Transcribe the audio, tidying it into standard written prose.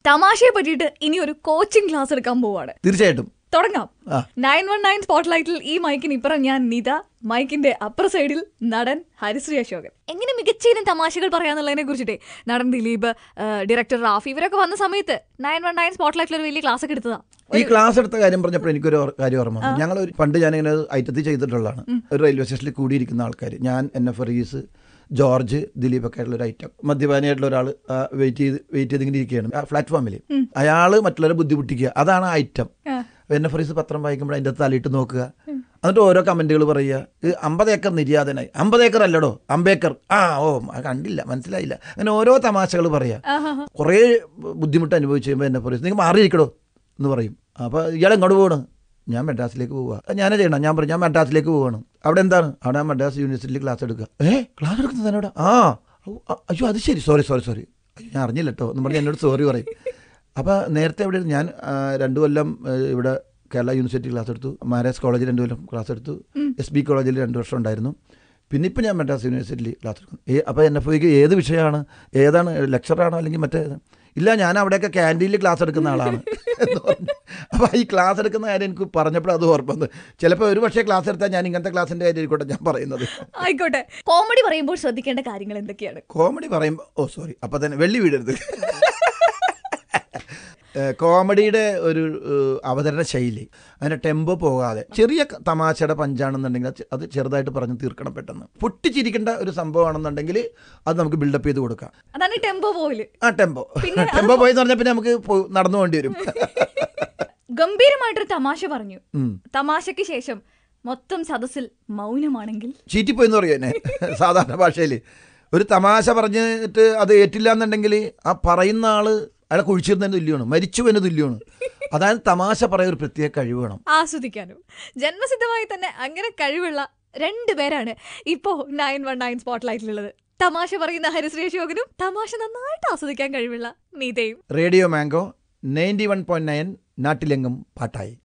തമാശയെ പറ്റിയിട്ട് ഇനി ഒരു കോച്ചിങ് ക്ലാസ് എടുക്കാൻ പോവാണ്. തീർച്ചയായിട്ടും തുടങ്ങാം. 919 സ്പോട്ട്ലൈറ്റിൽ ഈ മൈക്കിന് ഇപ്പുറം ഞാൻ നിത, മൈക്കിന്റെ അപ്പുറ സൈഡിൽ നടൻ ഹരിശ്രീ അശോകൻ. എങ്ങനെ മികച്ച തമാശകൾ പറയാന്നുള്ളതിനെ കുറിച്ചിട്ടേ നടൻ ദിലീപ്, ഡയറക്ടർ റാഫി ഇവരൊക്കെ വന്ന സമയത്ത് 919 സ്പോട്ട്ലൈറ്റിൽ ഒരു വലിയ ക്ലാസ് ഒക്കെ എടുത്തതാ. ഈ ക്ലാസ് എടുത്ത കാര്യം പറഞ്ഞപ്പോൾ എനിക്കൊരു കാര്യം ഓർമ്മ വന്നു. ഞങ്ങൾ പണ്ട് ഞാനിങ്ങനെ ഐറ്റത്തിൽ ചെയ്തിട്ടുള്ളതാണ്. ഒരു റെയിൽവേ സ്റ്റേഷനിൽ കൂടിയിരിക്കുന്ന ആൾക്കാർ, ഞാൻ, NF റീസ്, ജോർജ്, ദിലീപ് ഒക്കെ ആയിട്ടുള്ള ഒരു ഐറ്റം, മദ്യപാനിയായിട്ടുള്ള ഒരാൾ വെയിറ്റ് ചെയ്തിങ്ങനെ ഇരിക്കുകയാണ് പ്ലാറ്റ്ഫോമിൽ. അയാൾ മറ്റുള്ളവരെ ബുദ്ധിമുട്ടിക്കുക, അതാണ് ഐറ്റം. NF റീസ് പത്രം വായിക്കുമ്പോൾ അതിൻ്റെ തലയിട്ട് നോക്കുക, എന്നിട്ട് ഓരോ കമൻറ്റുകൾ പറയുക. 50 ഏക്കർ നിര്യാതനായി. 50 ഏക്കർ അല്ലടോ, 50 ഏക്കർ. കണ്ടില്ല, മനസ്സിലായില്ല. അങ്ങനെ ഓരോ തമാശകൾ പറയുക. കുറേ ബുദ്ധിമുട്ട് അനുഭവിച്ച് കഴിയുമ്പോൾ NF റീസ് നിങ്ങൾ മാറിയിരിക്കടോ എന്ന് പറയും. അപ്പോൾ ഇയാൾ എങ്ങോട്ട് പോകണം? ഞാൻ മദ്രാസിലേക്ക് പോവുക. ഞാനേ ചെയ്യണം. ഞാൻ പറയും ഞാൻ മദ്രാസിലേക്ക് പോവുകയാണ്. അവിടെ എന്താണ്? അവിടെ മദ്രാസ് യൂണിവേഴ്സിറ്റിയിൽ ക്ലാസ് എടുക്കുക. ക്ലാസ് എടുക്കുന്നത് എന്നോട്? അയ്യോ അത് ശരി, സോറി ഞാൻ അറിഞ്ഞില്ല കേട്ടോ എന്ന് പറഞ്ഞ് എന്നോട് സോറി പറയും. അപ്പോൾ നേരത്തെ ഇവിടെ ഞാൻ 2 കൊല്ലം ഇവിടെ കേരള യൂണിവേഴ്സിറ്റി ക്ലാസ് എടുത്തു, മഹാരാജ് കോളേജിൽ 2 കൊല്ലം ക്ലാസ് എടുത്തു, SB കോളേജിൽ 2 വർഷം ഉണ്ടായിരുന്നു. പിന്നെ ഇപ്പം ഞാൻ മദ്രാസ് യൂണിവേഴ്സിറ്റിയിൽ ക്ലാസ് എടുക്കുന്നു. അപ്പോൾ NFIക്ക് ഏത് വിഷയമാണ്, ഏതാണ്, ലെക്ചറാണോ അല്ലെങ്കിൽ മറ്റേ? ഇല്ല, ഞാൻ അവിടെയൊക്കെ ക്യാൻറ്റീനിൽ ക്ലാസ് എടുക്കുന്ന ആളാണ് എന്ന് പറഞ്ഞു. അപ്പോൾ ഈ ക്ലാസ് എടുക്കുന്ന കാര്യം എനിക്ക് പറഞ്ഞപ്പോൾ അത് ഓർമ്മ വന്നു. ചിലപ്പോൾ ഒരു പക്ഷേ ക്ലാസ് എടുത്താൽ ഞാൻ ഇങ്ങനത്തെ ക്ലാസിൻ്റെ കാര്യം ആയിക്കോട്ടെ ഞാൻ പറയുന്നത്. ആയിക്കോട്ടെ. കോമഡി പറയുമ്പോൾ ശ്രദ്ധിക്കേണ്ട കാര്യങ്ങൾ എന്തൊക്കെയാണ്? കോമഡി പറയുമ്പോൾ സോറി അപ്പോൾ തന്നെ വെള്ളി വീഴരുത്. കോമഡിയുടെ ഒരു അവതരണ ശൈലി, അതിൻ്റെ ടെമ്പോ പോകാതെ ചെറിയ തമാശയുടെ പഞ്ചാണെന്നുണ്ടെങ്കിൽ അത് ചെറുതായിട്ട് പറഞ്ഞ് തീർക്കണം. പെട്ടെന്ന് പൊട്ടിച്ചിരിക്കേണ്ട ഒരു സംഭവമാണെന്നുണ്ടെങ്കിൽ അത് നമുക്ക് ബിൽഡപ്പ് ചെയ്ത് കൊടുക്കാം. അതാണ് ടെമ്പോ പോയില്. ടെമ്പോ പോയി എന്ന് പറഞ്ഞാൽ പിന്നെ നമുക്ക് നടന്നു പോകേണ്ടി വരും. ഗംഭീരമായിട്ടൊരു തമാശ പറഞ്ഞു. തമാശയ്ക്ക് ശേഷം മൊത്തം സദസ്സിൽ മൗനമാണെങ്കിൽ ചീറ്റിപ്പോയെന്ന് പറയും എന്നെ സാധാരണ ഭാഷയിൽ. ഒരു തമാശ പറഞ്ഞിട്ട് അത് ഏറ്റില്ല എന്നുണ്ടെങ്കിൽ ആ പറയുന്ന ആള് അയാളെ കുഴിച്ചിരുന്നതിന് തുല്യമാണ്, മരിച്ചുവെന്ന് തുല്യമാണ്. അതായത് തമാശ പറയാൻ ഒരു പ്രത്യേക കഴിവ് വേണം, ആസ്വദിക്കാനും. ജന്മസിദ്ധമായി തന്നെ അങ്ങനെ കഴിവുള്ള 2 പേരാണ് ഇപ്പോൾ 919 സ്പോട്ട്ലൈറ്റിലുള്ളത്. തമാശ പറയുന്ന ഹരിശ്രീ അശോകനും തമാശ നന്നായിട്ട് ആസ്വദിക്കാൻ കഴിവുള്ള നീതയും. റേഡിയോ മാംഗോ 91.9 നാട്ടിലെങ്ങും പാട്ടായി.